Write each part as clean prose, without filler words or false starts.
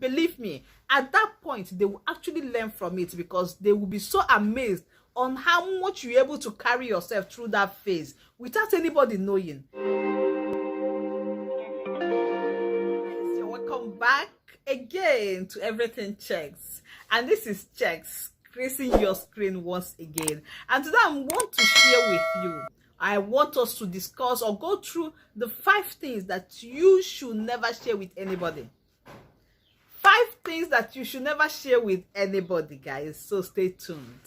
believe me, at that point they will actually learn from it, because they will be so amazed on how much you're able to carry yourself through that phase without anybody knowing. So welcome back again to Everything Checks, and this is Checks gracing your screen once again. And today I want to share with you, I want us to discuss or go through the 5 things that you should never share with anybody. 5 things that you should never share with anybody, guys. So stay tuned.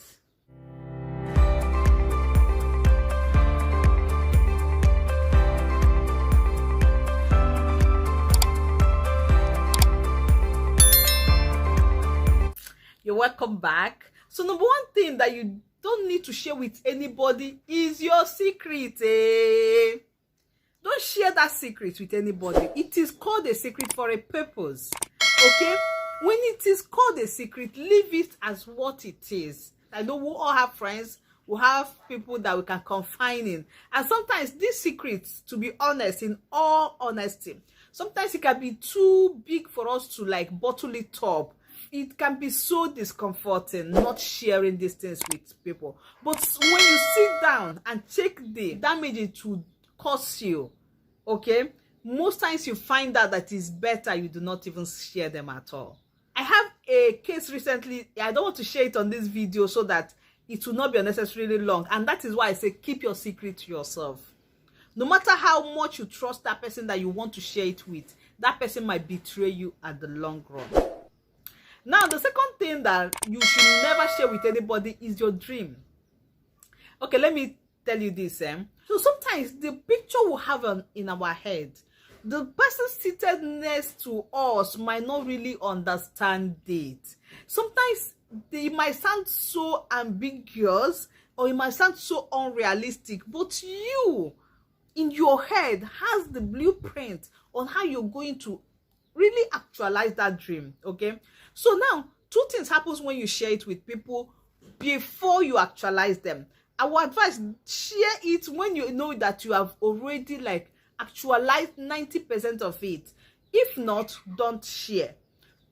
You're welcome back. So number 1 thing that you don't need to share with anybody is your secret. Don't share that secret with anybody. It is called a secret for a purpose. Okay? When it is called a secret, leave it as what it is. I know we all have friends, we have people that we can confine in. And sometimes these secrets, to be honest, in all honesty, sometimes it can be too big for us to like bottle it up. It can be so discomforting not sharing these things with people. But when you sit down and check the damage it would cause you, okay, most times you find out that it's better you do not even share them at all. I have a case recently. I don't want to share it on this video so that it will not be unnecessarily long. And that is why I say keep your secret to yourself. No matter how much you trust that person that you want to share it with, that person might betray you at the long run. Now, the second thing that you should never share with anybody is your dream. Okay, let me tell you this. So sometimes the picture we have in our head, the person seated next to us might not really understand it. Sometimes it might sound so ambiguous, or it might sound so unrealistic, but you, in your head, has the blueprint on how you're going to really actualize that dream. Okay, so now 2 things happens when you share it with people before you actualize them. Our advice: share it when you know that you have already like actualized 90% of it. If not, don't share.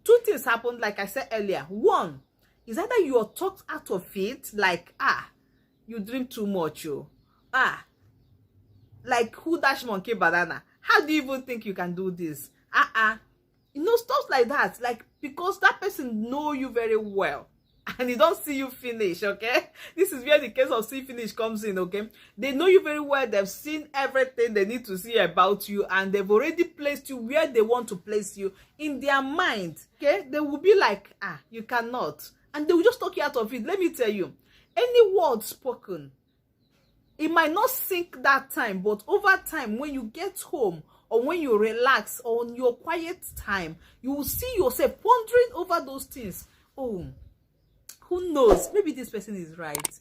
2 things happen, like I said earlier. 1 is either you are talked out of it, like you dream too much, like who dash monkey banana? How do you even think you can do this? You know, stuff like that, like, because that person know you very well and he don't see you finish. Okay, this is where the case of see finish comes in. Okay, they know you very well, they've seen everything they need to see about you, and they've already placed you where they want to place you in their mind. Okay, they will be like, you cannot, and they will just talk you out of it. Let me tell you, any word spoken, it might not sink that time, but over time, when you get home or when you relax on your quiet time, you will see yourself pondering over those things. Oh, who knows? Maybe this person is right.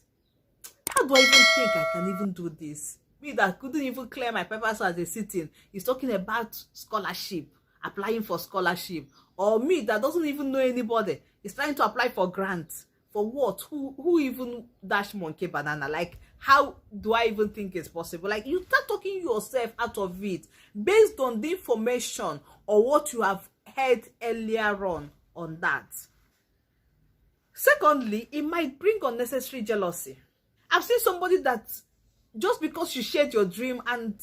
How do I even think I can even do this? Me that couldn't even clear my papers as a sitting is talking about scholarship, applying for scholarship. Or me that doesn't even know anybody is trying to apply for grants. For what? Who even dash monkey banana? Like, how do I even think it's possible? Like, you start talking yourself out of it based on the information or what you have heard earlier on that. Secondly, it might bring unnecessary jealousy. I've seen somebody that just because you shared your dream and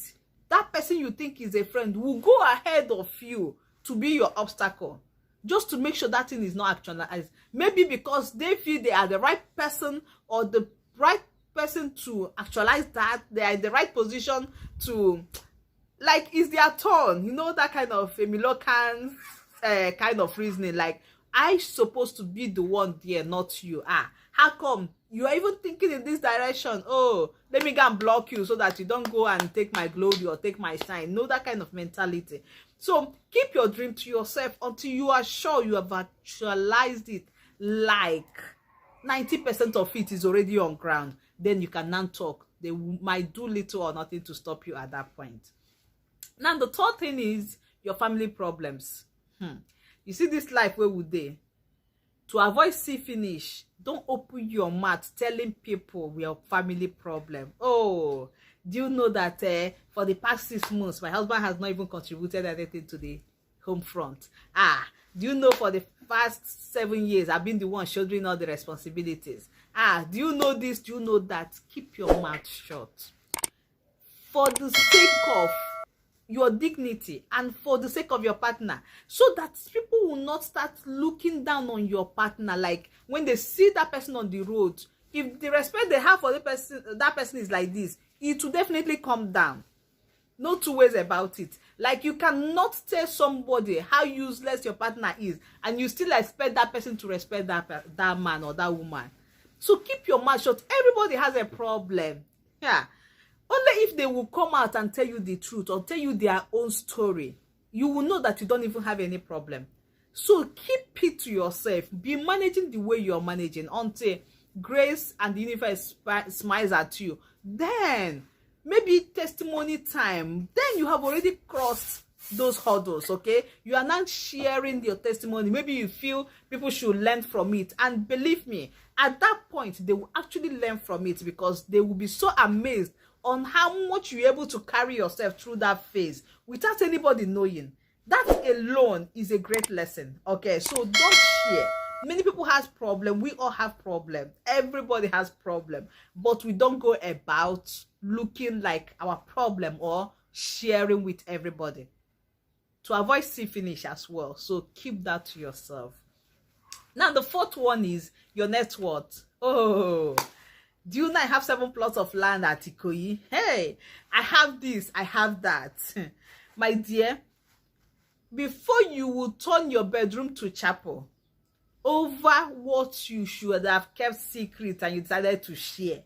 that person you think is a friend will go ahead of you to be your obstacle, just to make sure that thing is not actualized. Maybe because they feel they are the right person or the right person to actualize that. They are in the right position to, like, it's their turn. You know, that kind of Milocan kind of reasoning. Like, I supposed to be the one there, not you. How come you are even thinking in this direction? Oh, let me go and block you so that you don't go and take my glory or take my shine. No, that kind of mentality. So keep your dream to yourself until you are sure you have actualized it, like 90% of it is already on ground. Then you can now talk. They might do little or nothing to stop you at that point. Now, the 3rd thing is your family problems. You see this life, where would they? To avoid see finish, don't open your mouth telling people your family problem. Oh, do you know that for the past 6 months, my husband has not even contributed anything to the home front? Do you know for the past 7 years I've been the one shouldering all the responsibilities? Do you know this? Do you know that? Keep your mouth shut. For the sake of your dignity and for the sake of your partner, so that people will not start looking down on your partner. Like when they see that person on the road, if the respect they have for the person, that person is like this, it will definitely come down. No two ways about it. Like you cannot tell somebody how useless your partner is and you still expect that person to respect that man or that woman. So keep your mouth shut. Everybody has a problem. Yeah. Only if they will come out and tell you the truth or tell you their own story, you will know that you don't even have any problem. So keep it to yourself. Be managing the way you're managing until grace and the universe smiles at you. Then maybe testimony time. Then you have already crossed those hurdles, okay? You are not sharing your testimony. Maybe you feel people should learn from it. And believe me, at that point, they will actually learn from it because they will be so amazed on how much you're able to carry yourself through that phase without anybody knowing. That alone is a great lesson, okay? So don't share. Many people has problem. We all have problem. Everybody has problem. But we don't go about looking like our problem or sharing with everybody. To avoid see finish as well. So keep that to yourself. Now the fourth one is your net worth. Oh, do you know I have 7 plots of land at Ikoyi? Hey, I have this, I have that. My dear, before you will turn your bedroom to chapel over what you should have kept secret and you decided to share,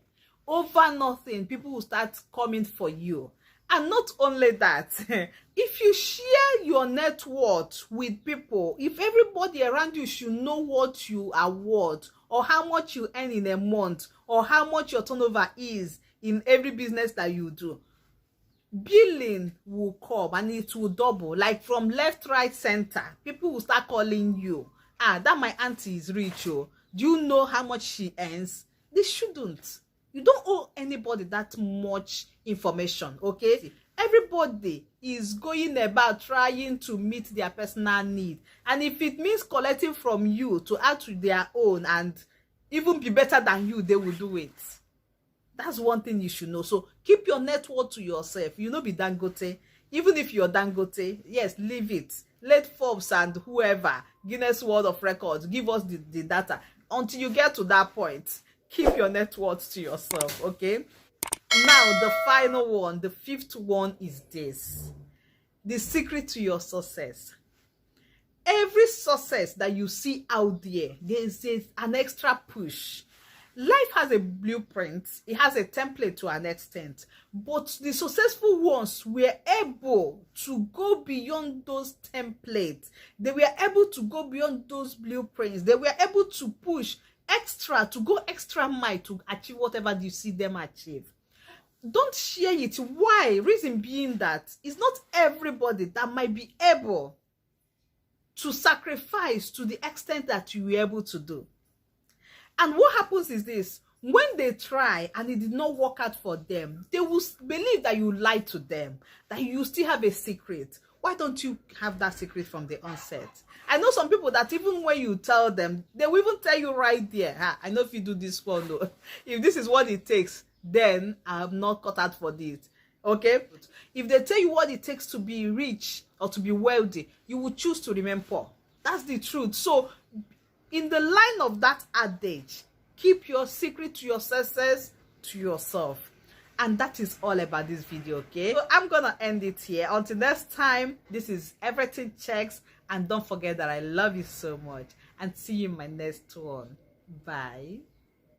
over nothing, people will start coming for you. And not only that, if you share your net worth with people, if everybody around you should know what you are worth or how much you earn in a month or how much your turnover is in every business that you do, billing will come and it will double. Like from left, right, center, people will start calling you. That my auntie is rich. Oh. Do you know how much she earns? They shouldn't. You don't owe anybody that much information, okay? Everybody is going about trying to meet their personal need. And if it means collecting from you to add to their own and even be better than you, they will do it. That's one thing you should know. So keep your net worth to yourself. You know, be Dangote. Even if you're Dangote, yes, leave it. Let Forbes and whoever, Guinness World of Records, give us the data. Until you get to that point, keep your net worth to yourself, okay? Now, the final one, the fifth one is this. The secret to your success. Every success that you see out there, there's an extra push. Life has a blueprint. It has a template to an extent. But the successful ones were able to go beyond those templates. They were able to go beyond those blueprints. They were able to push extra, to go extra mile to achieve whatever you see them achieve. Don't share it. Why? Reason being that it's not everybody that might be able to sacrifice to the extent that you were able to do. And what happens is this: when they try and it did not work out for them, they will believe that you lied to them, that you still have a secret. Why don't you have that secret from the onset? I know some people that even when you tell them, they will even tell you right there, I know if you do this one, though, if this is what it takes, then I'm not cut out for this. Okay? If they tell you what it takes to be rich or to be wealthy, you will choose to remain poor. That's the truth. So, in the line of that adage, keep your secret to your success to yourself. And that is all about this video, okay? So I'm gonna end it here. Until next time, this is Everything Checks. And don't forget that I love you so much. And see you in my next one. Bye.